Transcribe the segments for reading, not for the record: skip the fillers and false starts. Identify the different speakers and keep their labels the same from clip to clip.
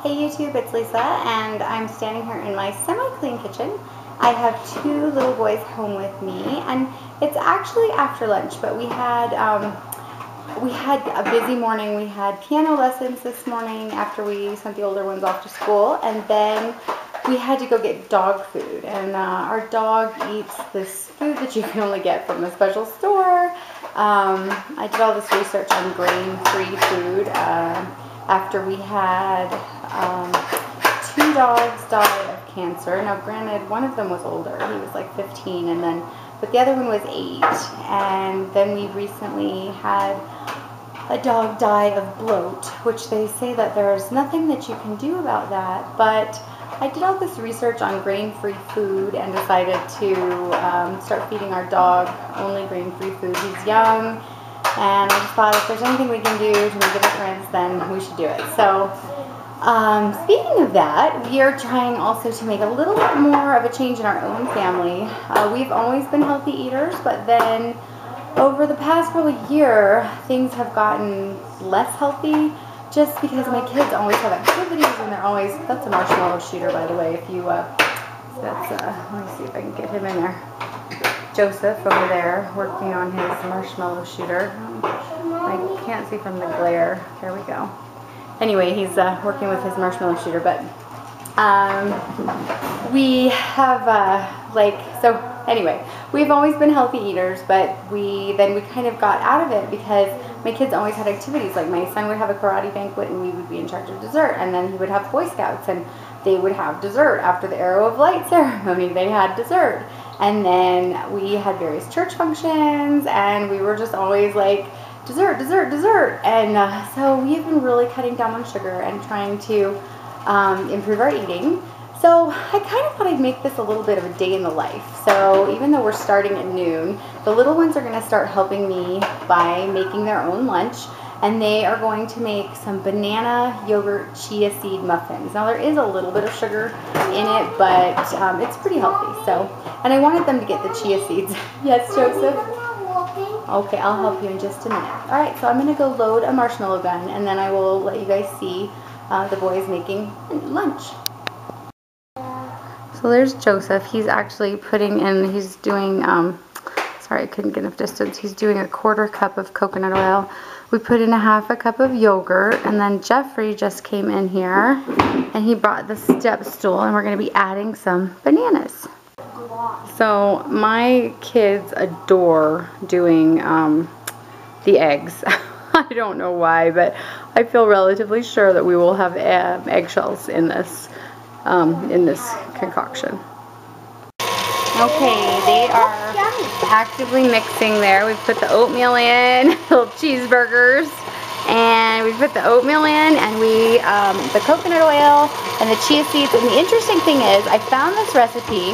Speaker 1: Hey YouTube, it's Lisa, and I'm standing here in my semi-clean kitchen. I have two little boys home with me, and it's actually after lunch, but we had a busy morning. We had piano lessons this morning after we sent the older ones off to school, and then we had to go get dog food, and our dog eats this food that you can only get from a special store. I did all this research on grain-free food after we had two dogs die of cancer. Now granted, one of them was older, he was like 15, but the other one was 8, and then we recently had a dog die of bloat, which they say that there's nothing that you can do about that, but I did all this research on grain-free food and decided to start feeding our dog only grain-free food. He's young, and I just thought if there's anything we can do to make a difference, then we should do it. So, speaking of that, we are trying also to make a little bit more of a change in our own family. We've always been healthy eaters, but then over the past probably year, things have gotten less healthy. Just because my kids always have activities and they're always, that's a marshmallow shooter, by the way, if you, let me see if I can get him in there. Joseph over there working on his marshmallow shooter. I can't see from the glare. There we go. Anyway, he's working with his marshmallow shooter, but we have, anyway, we've always been healthy eaters, but we kind of got out of it because my kids always had activities. Like my son would have a karate banquet and we would be in charge of dessert, and then he would have Boy Scouts and they would have dessert after the Arrow of Light ceremony. They had dessert, and then we had various church functions, and we were just always like dessert, dessert, dessert. And so we have been really cutting down on sugar and trying to improve our eating. So I kind of thought I'd make this a little bit of a day in the life. So even though we're starting at noon, the little ones are going to start helping me by making their own lunch, and they are going to make some banana yogurt chia seed muffins. Now there is a little bit of sugar in it, but it's pretty healthy. So, and I wanted them to get the chia seeds. Yes, Joseph? Okay, I'll help you in just a minute. All right, so I'm going to go load a marshmallow gun, and then I will let you guys see the boys making lunch. So there's Joseph. He's actually he's doing, sorry I couldn't get enough distance. He's doing a 1/4 cup of coconut oil. We put in 1/2 cup of yogurt, and then Jeffrey just came in here and he brought the step stool, and we're going to be adding some bananas. So my kids adore doing the eggs. I don't know why, but I feel relatively sure that we will have eggshells in this concoction. Okay, they are actively mixing there. We've put the oatmeal in, little cheeseburgers, and we put the oatmeal in, and the coconut oil and the chia seeds. And the interesting thing is, I found this recipe,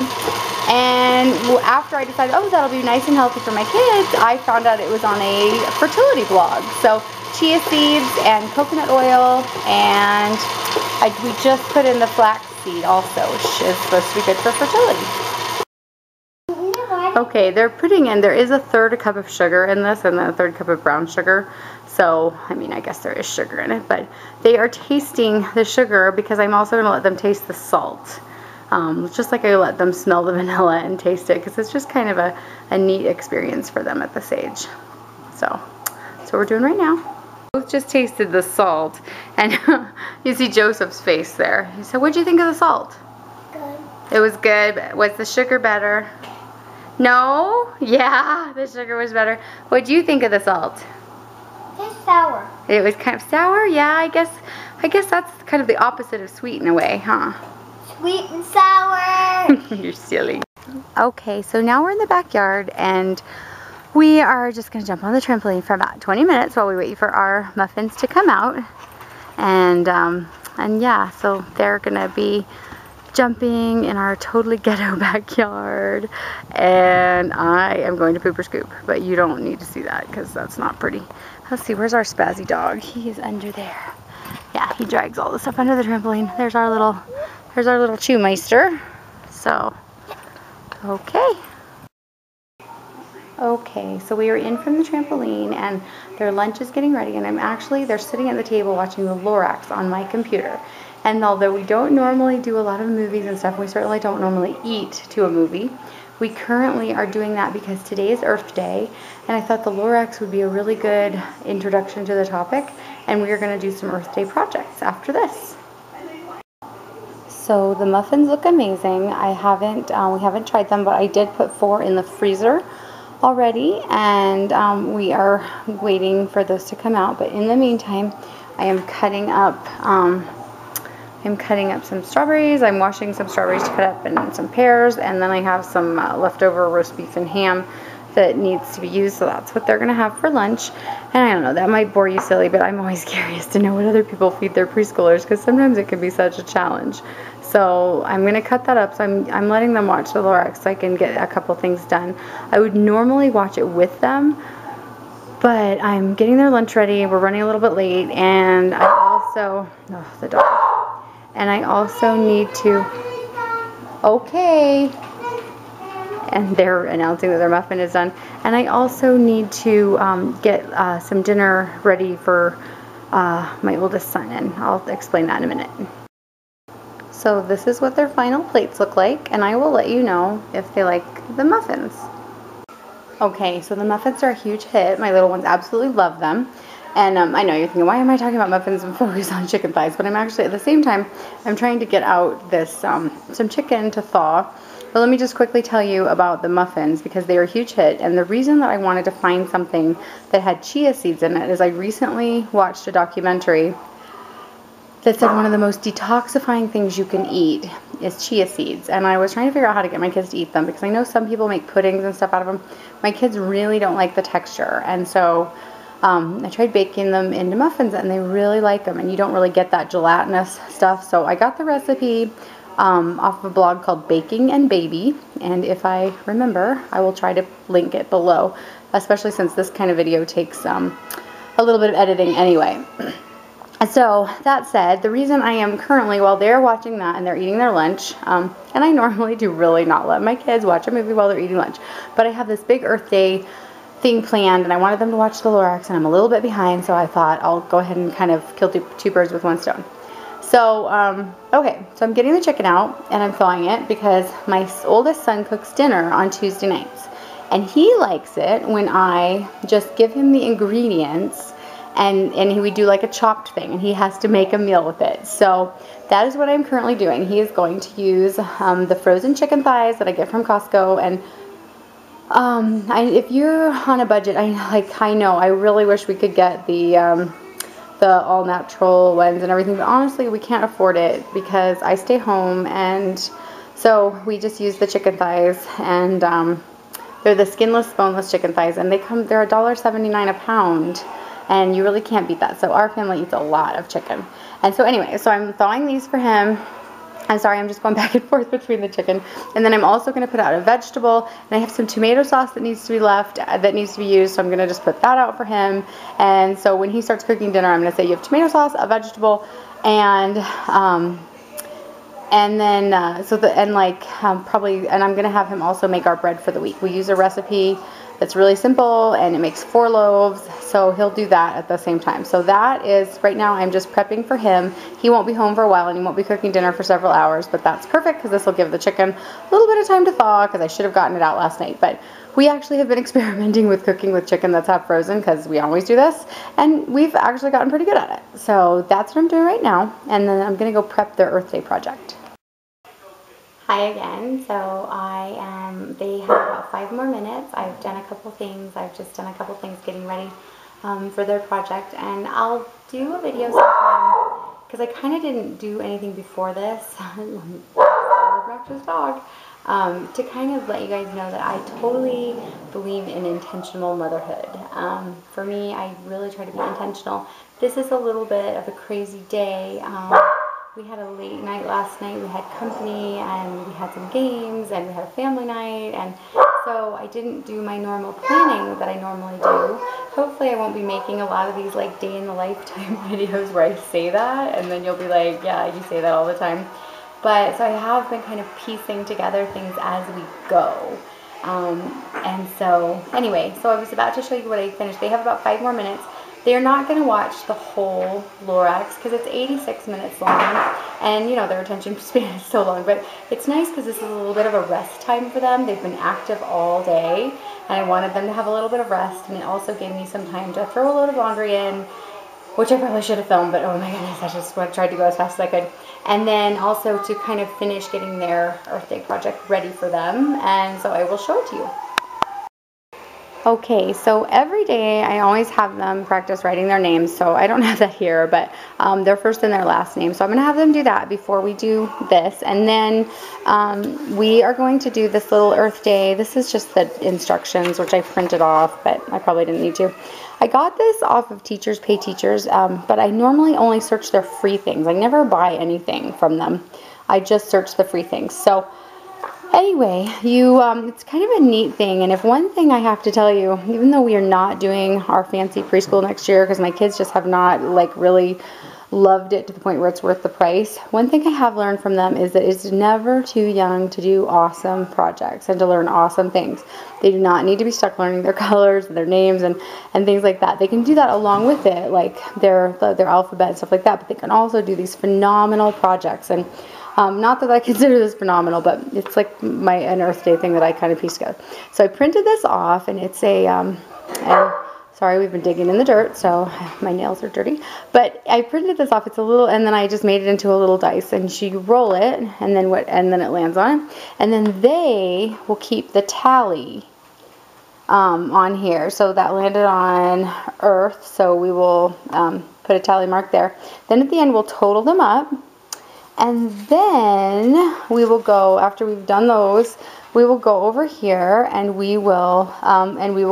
Speaker 1: and after I decided, oh, that'll be nice and healthy for my kids, I found out it was on a fertility blog. So chia seeds and coconut oil, and we just put in the flax seed also, which is supposed to be good for fertility. Okay, there is 1/3 cup of sugar in this, and then 1/3 cup of brown sugar. So, I mean, I guess there is sugar in it, but they are tasting the sugar because I'm also going to let them taste the salt. Just like I let them smell the vanilla and taste it, because it's just kind of a neat experience for them at this age. So, that's what we're doing right now. Both just tasted the salt, and you see Joseph's face there. He said, "What'd you think of the salt?" Good. It was good. Was the sugar better? No? Yeah, the sugar was better. What'd you think of the salt?
Speaker 2: It's sour.
Speaker 1: It was kind of sour? Yeah, I guess that's kind of the opposite of sweet in a way, huh?
Speaker 2: Sweet and sour.
Speaker 1: You're silly. Okay, so now we're in the backyard, and we are just going to jump on the trampoline for about 20 minutes while we wait for our muffins to come out. And yeah, so they're going to be jumping in our totally ghetto backyard, and I am going to poop or scoop, but you don't need to see that because that's not pretty. Let's see, where's our spazzy dog? He's under there. Yeah, he drags all the stuff under the trampoline. There's our little Chewmeister. So, okay. Okay, so we are in from the trampoline, and their lunch is getting ready, and they're sitting at the table watching the Lorax on my computer. And although we don't normally do a lot of movies and stuff, we certainly don't normally eat to a movie. We currently are doing that because today is Earth Day, and I thought the Lorax would be a really good introduction to the topic, and we are going to do some Earth Day projects after this. So the muffins look amazing. We haven't tried them, but I did put 4 in the freezer already, and we are waiting for those to come out. But in the meantime, I am cutting up some strawberries. I'm washing some strawberries to cut up and some pears, and then I have some leftover roast beef and ham that needs to be used, so that's what they're going to have for lunch. And I don't know, that might bore you silly, but I'm always curious to know what other people feed their preschoolers, because sometimes it can be such a challenge. So I'm going to cut that up. So I'm letting them watch the Lorax so I can get a couple things done. I would normally watch it with them, but I'm getting their lunch ready. We're running a little bit late, and I also, oh, the dog. And I also need to, okay. And they're announcing that their muffin is done. And I also need to get some dinner ready for my oldest son, and I'll explain that in a minute. So this is what their final plates look like, and I will let you know if they like the muffins. Okay, so the muffins are a huge hit. My little ones absolutely love them. And I know you're thinking, why am I talking about muffins and focus on chicken thighs? But I'm actually, at the same time, I'm trying to get out this some chicken to thaw. But let me just quickly tell you about the muffins, because they are a huge hit. And the reason that I wanted to find something that had chia seeds in it is I recently watched a documentary that said one of the most detoxifying things you can eat is chia seeds. And I was trying to figure out how to get my kids to eat them, because I know some people make puddings and stuff out of them. My kids really don't like the texture. And so I tried baking them into muffins, and they really like them. And you don't really get that gelatinous stuff. So I got the recipe off of a blog called Baking and Baby. And if I remember, I will try to link it below, especially since this kind of video takes a little bit of editing anyway. So that said, the reason I am currently, while they're watching that and they're eating their lunch, and I normally do really not let my kids watch a movie while they're eating lunch, but I have this big Earth Day thing planned, and I wanted them to watch the Lorax, and I'm a little bit behind, so I thought I'll go ahead and kind of kill two birds with one stone. So, okay, so I'm getting the chicken out, and I'm thawing it because my oldest son cooks dinner on Tuesday nights, and he likes it when I just give him the ingredients, and we do like a chopped thing, and he has to make a meal with it. So that is what I'm currently doing. He is going to use the frozen chicken thighs that I get from Costco, and if you're on a budget, I know I really wish we could get the all natural ones and everything, but honestly we can't afford it because I stay home, and so we just use the chicken thighs, and they're the skinless, boneless chicken thighs, and they're $1.79 a pound, and you really can't beat that. So our family eats a lot of chicken. And so anyway, so I'm thawing these for him. I'm sorry, I'm just going back and forth between the chicken. And then I'm also going to put out a vegetable. And I have some tomato sauce that needs to be left, that needs to be used. So I'm going to just put that out for him. And so when he starts cooking dinner, I'm going to say, you have tomato sauce, a vegetable, and then, I'm going to have him also make our bread for the week. We use a recipe that's really simple, and it makes 4 loaves, so he'll do that at the same time. So that is, right now I'm just prepping for him. He won't be home for a while, and he won't be cooking dinner for several hours, but that's perfect because this will give the chicken a little bit of time to thaw, because I should have gotten it out last night. But we actually have been experimenting with cooking with chicken that's half frozen, because we always do this, and we've actually gotten pretty good at it. So that's what I'm doing right now, and then I'm going to go prep their Earth Day project. Hi again. So they have about 5 more minutes. I've done a couple things. I've just done a couple things getting ready for their project, and I'll do a video sometime because I kind of didn't do anything before this. Breakfast dog. To kind of let you guys know that I totally believe in intentional motherhood. For me, I really try to be intentional. This is a little bit of a crazy day. We had a late night last night. We had company, and we had some games, and we had a family night, and so I didn't do my normal planning that I normally do. Hopefully I won't be making a lot of these like day in the lifetime videos where I say that, and then you'll be like, yeah, you say that all the time. But so I have been kind of piecing together things as we go. And so anyway, so I was about to show you what I finished. They have about 5 more minutes. They are not going to watch the whole Lorax because it's 86 minutes long, and you know their attention span is so long. But it's nice because this is a little bit of a rest time for them. They've been active all day, and I wanted them to have a little bit of rest, and it also gave me some time to throw a load of laundry in, which I probably should have filmed, but oh my goodness, I just tried to go as fast as I could. And then also to kind of finish getting their Earth Day project ready for them, and so I will show it to you. Okay, so every day I always have them practice writing their names, so I don't have that here, but their first and their last name. So I'm going to have them do that before we do this, and then we are going to do this little Earth Day. This is just the instructions, which I printed off, but I probably didn't need to. I got this off of Teachers Pay Teachers, but I normally only search their free things. I never buy anything from them. I just search the free things. So anyway, it's kind of a neat thing, and if one thing I have to tell you, even though we are not doing our fancy preschool next year because my kids just have not like really loved it to the point where it's worth the price, one thing I have learned from them is that it's never too young to do awesome projects and to learn awesome things. They do not need to be stuck learning their colors and their names and things like that. They can do that along with it, like their alphabet and stuff like that, but they can also do these phenomenal projects. And not that I consider this phenomenal, but it's like an Earth Day thing that I kind of pieced together. So I printed this off, and it's sorry, we've been digging in the dirt, so my nails are dirty. But I printed this off. It's a little, and then I just made it into a little dice, and you roll it, and then it lands on it, and then they will keep the tally on here. So that landed on Earth, so we will put a tally mark there. Then at the end, we'll total them up. And then we will go, after we've done those, we will go over here and we will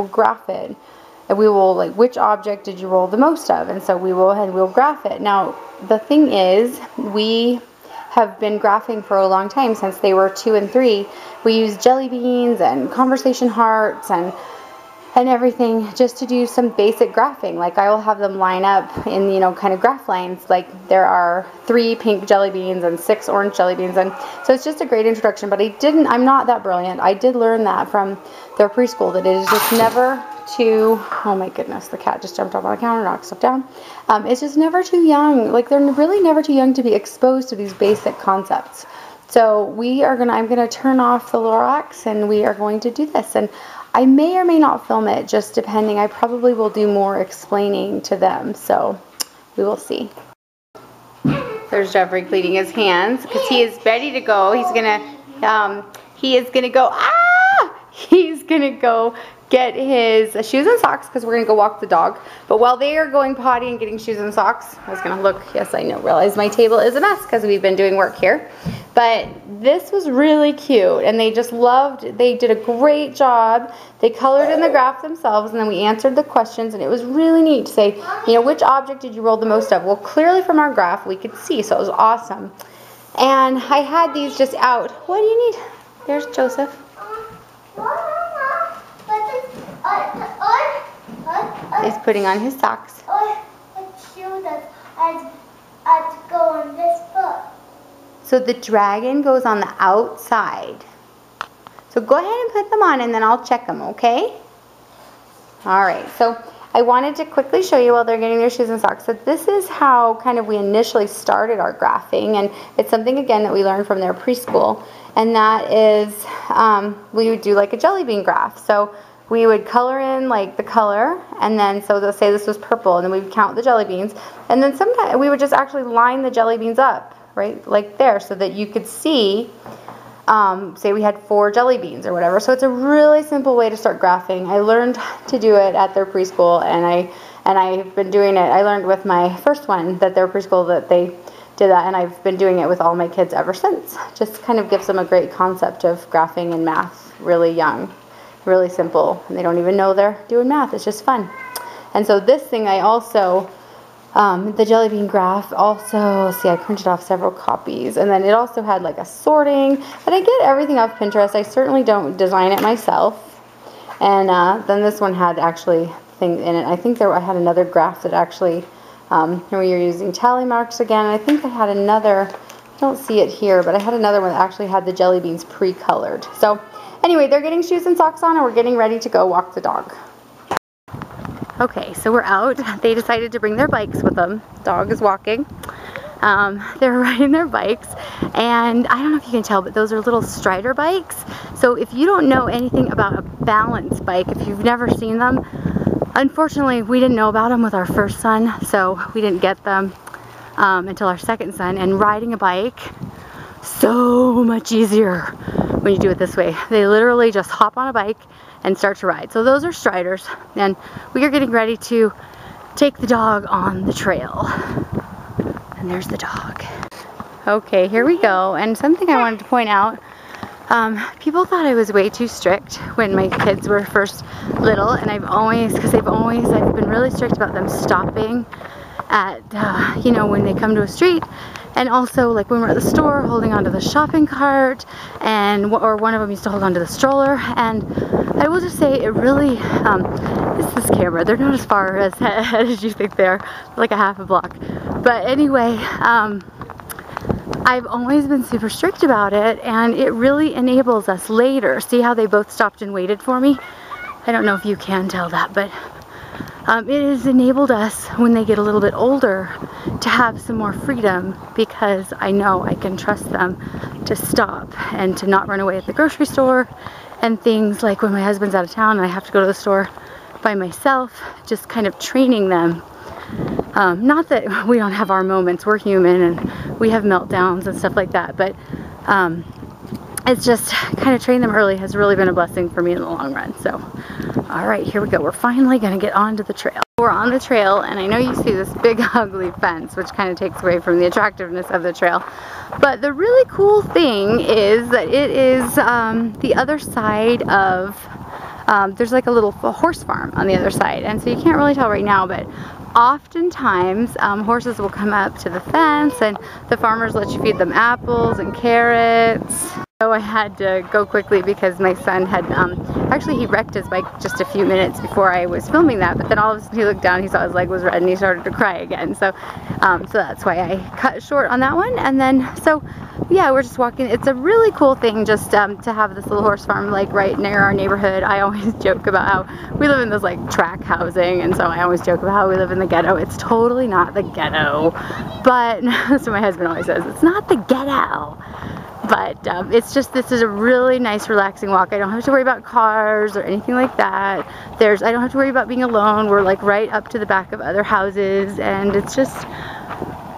Speaker 1: graph it. And we will, like, which object did you roll the most of? And so we'll graph it. Now, the thing is, we have been graphing for a long time, since they were 2 and 3. We use jelly beans and conversation hearts and everything just to do some basic graphing. Like, I will have them line up in, kind of graph lines. Like, there are 3 pink jelly beans and 6 orange jelly beans. And so it's just a great introduction, but I'm not that brilliant. I did learn that from their preschool, that it is just never too, oh my goodness, the cat just jumped up on the counter, knocked stuff down. It's just never too young. Like, they're really never too young to be exposed to these basic concepts. So I'm going to turn off the Lorax, and we are going to do this. And I may or may not film it, just depending. I probably will do more explaining to them, so we will see. There's Jeffrey cleaning his hands because he is ready to go. He's gonna go get his shoes and socks because we're gonna go walk the dog. But while they are going potty and getting shoes and socks, I was gonna look. Yes, I know. Realize my table is a mess because we've been doing work here. But this was really cute, and they just loved. They did a great job. They colored in the graph themselves, and then we answered the questions, and it was really neat to say, which object did you roll the most of? Well, clearly from our graph we could see, so it was awesome. And I had these just out. What do you need? There's Joseph. He's putting on his socks.
Speaker 2: Go on this foot.
Speaker 1: So the dragon goes on the outside. So go ahead and put them on, and then I'll check them, okay? All right, so I wanted to quickly show you while they're getting their shoes and socks that this is how kind of we initially started our graphing, and it's something, again, that we learned from their preschool, and that is we would do like a jelly bean graph. So we would color in like the color, and then so they'll say this was purple, and then we would count the jelly beans, and then sometimes we would just actually line the jelly beans up, right, like there, so that you could see, say we had 4 jelly beans or whatever. So it's a really simple way to start graphing. I learned to do it at their preschool, and I've been doing it. I learned with my first one that their preschool that they did that, and I've been doing it with all my kids ever since. Just kind of gives them a great concept of graphing and math really young. Really simple, and they don't even know they're doing math. It's just fun. And so this thing I also, the jelly bean graph also, see, I printed off several copies, and then it also had like a sorting, and I get everything off Pinterest. I certainly don't design it myself. And then this one had actually things in it. I think I had another graph that actually, where you're using tally marks again. I think I had another, I don't see it here, but I had another one that actually had the jelly beans pre-colored. So anyway, they're getting shoes and socks on, and we're getting ready to go walk the dog. Okay, so we're out. They decided to bring their bikes with them. Dog is walking. They're riding their bikes, and I don't know if you can tell, but those are little Strider bikes. So if you don't know anything about a balance bike, if you've never seen them, unfortunately we didn't know about them with our first son, so we didn't get them until our second son. And riding a bike, so much easier when you do it this way. They literally just hop on a bike and start to ride. So those are Striders, and we are getting ready to take the dog on the trail. And there's the dog. Okay, here we go. And something I wanted to point out, people thought I was way too strict when my kids were first little, and I've been really strict about them stopping at, you know, when they come to a street, and also like when we're at the store holding onto the shopping cart, or one of them used to hold onto the stroller. And I will just say it really, this camera, they're not as far ahead as you think they're, like a half a block. But anyway, I've always been super strict about it, and it really enables us later. See how they both stopped and waited for me? I don't know if you can tell that, but it has enabled us when they get a little bit older to have some more freedom, because I know I can trust them to stop and to not run away at the grocery store, and things like when my husband's out of town and I have to go to the store by myself, just kind of training them. Not that we don't have our moments, we're human and we have meltdowns and stuff like that, but it's just kind of training them early has really been a blessing for me in the long run. So, all right, here we go. We're finally gonna get onto the trail. We're on the trail, and I know you see this big ugly fence, which kind of takes away from the attractiveness of the trail. But the really cool thing is that it is the other side of, there's like a little horse farm on the other side, and so you can't really tell right now, but oftentimes horses will come up to the fence, and the farmers let you feed them apples and carrots. So I had to go quickly because my son had, actually he wrecked his bike just a few minutes before I was filming that, but then all of a sudden he looked down, he saw his leg was red, and he started to cry again. So so that's why I cut short on that one. And then, so yeah, we're just walking. It's a really cool thing just to have this little horse farm like right near our neighborhood. I always joke about how we live in this like track housing, and so I always joke about how we live in the ghetto. It's totally not the ghetto, but so my husband always says, it's not the ghetto. But it's just, this is a really nice relaxing walk. I don't have to worry about cars or anything like that. I don't have to worry about being alone. We're like right up to the back of other houses, and it's just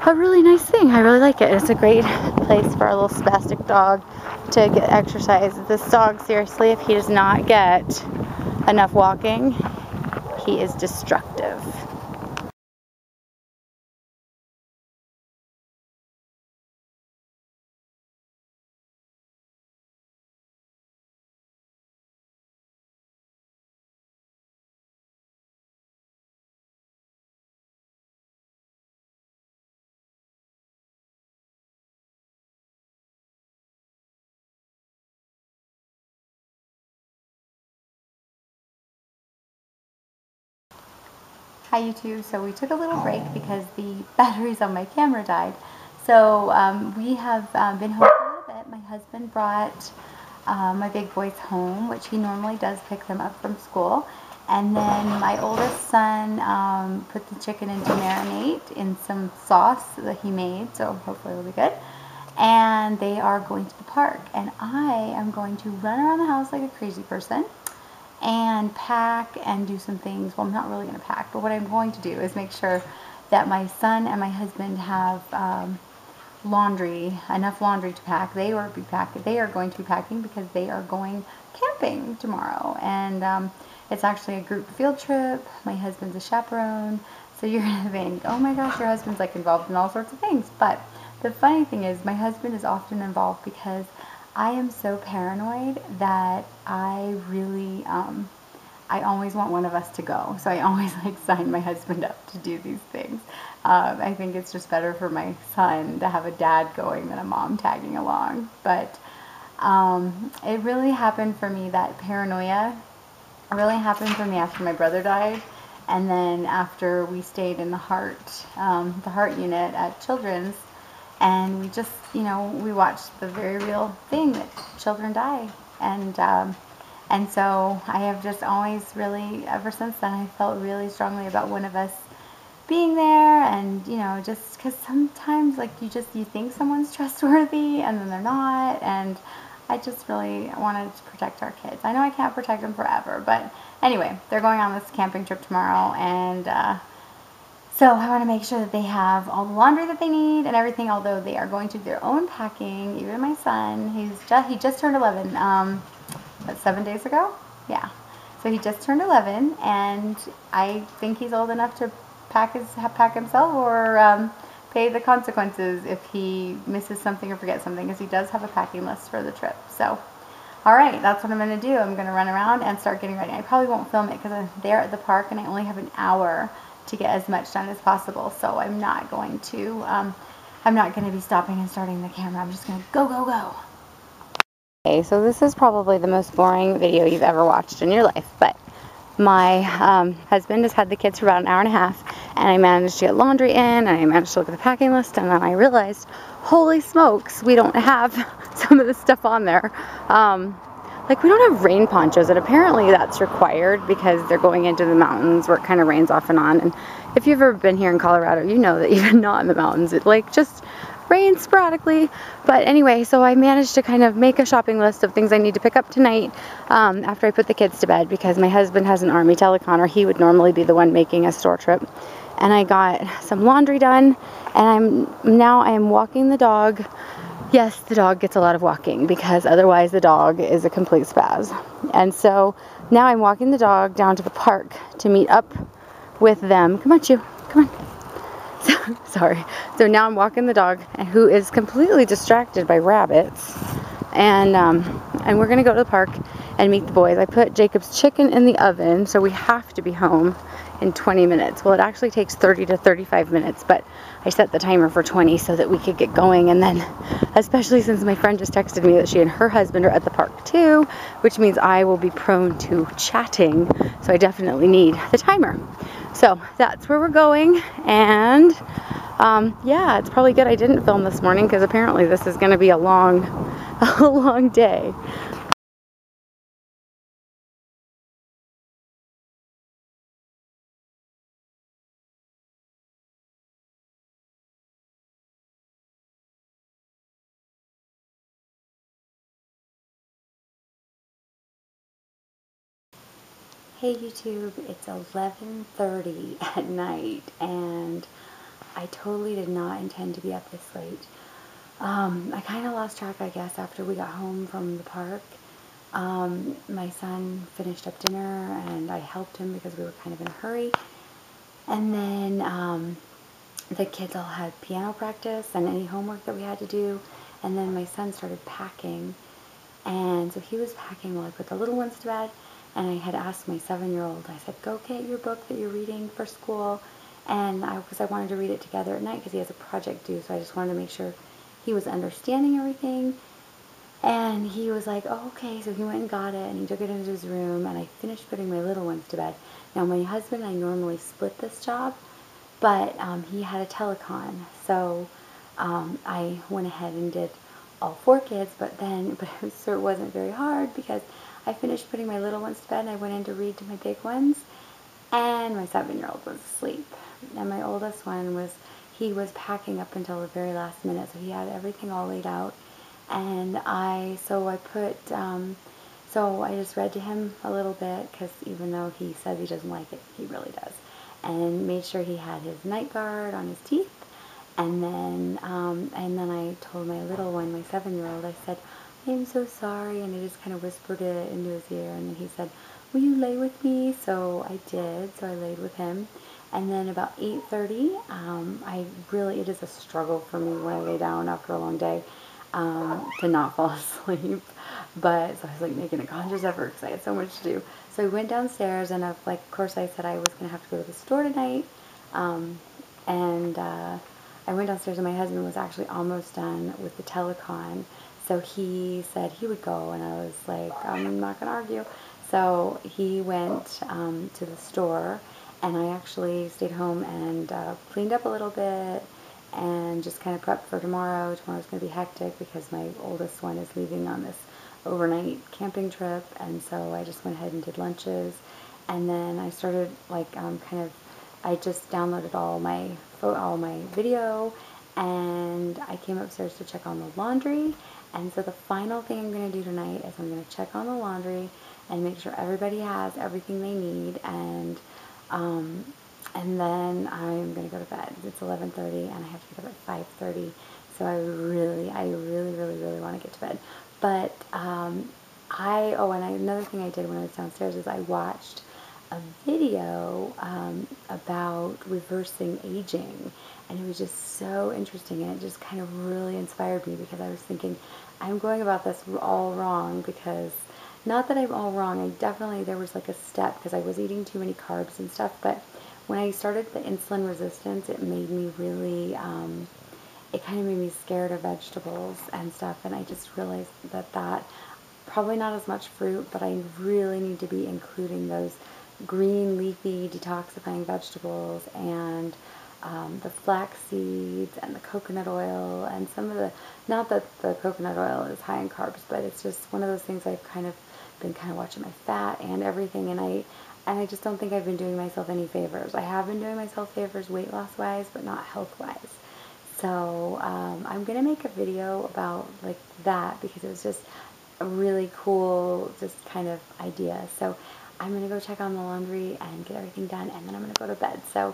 Speaker 1: a really nice thing. I really like it. It's a great place for our little spastic dog to get exercise. This dog, seriously, if he does not get enough walking, he is destructive. Hi YouTube. So we took a little break because the batteries on my camera died. So we have been home for a little bit. My husband brought my big boys home, which he normally does pick them up from school. And then my oldest son put the chicken into marinate in some sauce that he made, so hopefully it'll be good. And they are going to the park, and I am going to run around the house like a crazy person and pack and do some things. Well, I'm not really going to pack, but what I'm going to do is make sure that my son and my husband have laundry, enough laundry to pack. They are going to be packing because they are going camping tomorrow, and it's actually a group field trip. My husband's a chaperone, so you're going to think, oh my gosh, your husband's like involved in all sorts of things. But the funny thing is, my husband is often involved because I am so paranoid that I really, I always want one of us to go. So I always like sign my husband up to do these things. I think it's just better for my son to have a dad going than a mom tagging along. But it really happened for me, that paranoia really happened for me after my brother died. And then after we stayed in the heart unit at Children's, and we just, you know, we watched the very real thing that children die. And And so I have just always really, ever since then, I felt really strongly about one of us being there. And, you know, just because sometimes, like, you think someone's trustworthy and then they're not. And I just really wanted to protect our kids. I know I can't protect them forever, but anyway, they're going on this camping trip tomorrow, and so I want to make sure that they have all the laundry that they need and everything, although they are going to do their own packing. Even my son, he just turned 11, 7 days ago? Yeah. So he just turned 11, and I think he's old enough to pack himself, or pay the consequences if he misses something or forgets something, because he does have a packing list for the trip. So, all right, that's what I'm going to do. I'm going to run around and start getting ready. I probably won't film it because I'm there at the park and I only have an hour to get as much done as possible. So I'm not going to be stopping and starting the camera. I'm just going to go, go, go. Okay, so this is probably the most boring video you've ever watched in your life, but my husband has had the kids for about an hour and a half, and I managed to get laundry in, and I managed to look at the packing list, and then I realized, holy smokes, we don't have some of the stuff on there. Like, we don't have rain ponchos, and apparently that's required because they're going into the mountains where it kind of rains off and on. And if you've ever been here in Colorado, you know that even not in the mountains, it like just rains sporadically. But anyway, so I managed to kind of make a shopping list of things I need to pick up tonight after I put the kids to bed, because my husband has an Army telecon, or he would normally be the one making a store trip. And I got some laundry done, and I am walking the dog. Yes, the dog gets a lot of walking because otherwise the dog is a complete spaz. And so now I'm walking the dog down to the park to meet up with them. Come on, Chew. Come on. Sorry. So now I'm walking the dog, who is completely distracted by rabbits. And we're going to go to the park and meet the boys. I put Jacob's chicken in the oven, so we have to be home in 20 minutes. Well, it actually takes 30 to 35 minutes, but I set the timer for 20 so that we could get going. And then, especially since my friend just texted me that she and her husband are at the park too, which means I will be prone to chatting, so I definitely need the timer. So that's where we're going, and yeah, it's probably good I didn't film this morning because apparently this is going to be a long day. Hey YouTube, it's 11:30 at night, and I totally did not intend to be up this late. I kind of lost track, I guess, after we got home from the park. My son finished up dinner, and I helped him because we were kind of in a hurry. And then the kids all had piano practice and any homework that we had to do. And then my son started packing. And so he was packing while I put the little ones to bed. And I had asked my 7-year-old, I said, go get your book that you're reading for school. And because I wanted to read it together at night because he has a project due. So I just wanted to make sure he was understanding everything. And he was like, oh, okay. So he went and got it, and he took it into his room, and I finished putting my little ones to bed. Now, my husband and I normally split this job, but he had a telecon. So I went ahead and did all 4 kids, so it wasn't very hard because I finished putting my little ones to bed, and I went in to read to my big ones, and my 7-year-old was asleep. And my oldest one he was packing up until the very last minute, so he had everything all laid out. And so I just read to him a little bit, because even though he says he doesn't like it, he really does. And made sure he had his night guard on his teeth. And then I told my little one, my 7-year-old, I said, I'm so sorry, and I just kind of whispered it into his ear, and then he said, will you lay with me? So I did, so I laid with him. And then about 8:30, it is a struggle for me when I lay down after a long day to not fall asleep. But so I was like making a conscious effort because I had so much to do. So I went downstairs, and of course I said I was going to have to go to the store tonight. I went downstairs, and my husband was actually almost done with the telecon. So he said he would go, and I was like, I'm not going to argue. So he went to the store, and I actually stayed home and cleaned up a little bit and just kind of prepped for tomorrow. Tomorrow's going to be hectic because my oldest one is leaving on this overnight camping trip, and so I just went ahead and did lunches, and then I started like I just downloaded all my video, and I came upstairs to check on the laundry. And so the final thing I'm going to do tonight is I'm going to check on the laundry and make sure everybody has everything they need, um, and then I'm going to go to bed. It's 11:30 and I have to get up at 5:30, so I really want to get to bed. But another thing I did when I was downstairs is I watched a video about reversing aging, and it was just so interesting, and it just kind of really inspired me, because I was thinking, I'm going about this all wrong, because not that I'm all wrong, there was like a step, because I was eating too many carbs and stuff, but when I started the insulin resistance, it made me really, it kind of made me scared of vegetables and stuff, and I just realized that probably not as much fruit, but I really need to be including those green leafy detoxifying vegetables, and the flax seeds and the coconut oil, and some of the, not that the coconut oil is high in carbs, but it's just one of those things I've been watching my fat and everything, and I just don't think I've been doing myself any favors. I have been doing myself favors weight loss wise, but not health wise. So I'm gonna make a video about like that, because it was just a really cool just kind of idea. So I'm gonna go check on the laundry and get everything done, and then I'm gonna go to bed. So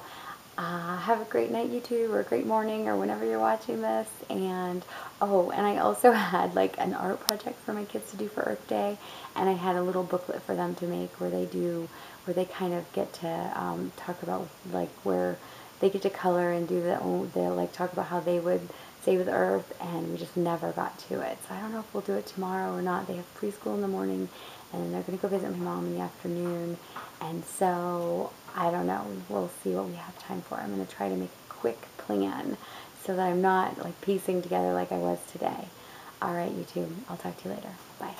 Speaker 1: have a great night, YouTube, or a great morning, or whenever you're watching this. And oh, and I also had like an art project for my kids to do for Earth Day, and I had a little booklet for them to make where they kind of get to talk about like where they get to color and do they'll like talk about how they would save the earth, and we just never got to it. So I don't know if we'll do it tomorrow or not. They have preschool in the morning, and they're going to go visit my mom in the afternoon, and so I don't know. We'll see what we have time for. I'm going to try to make a quick plan so that I'm not like piecing together like I was today. All right, YouTube. I'll talk to you later. Bye.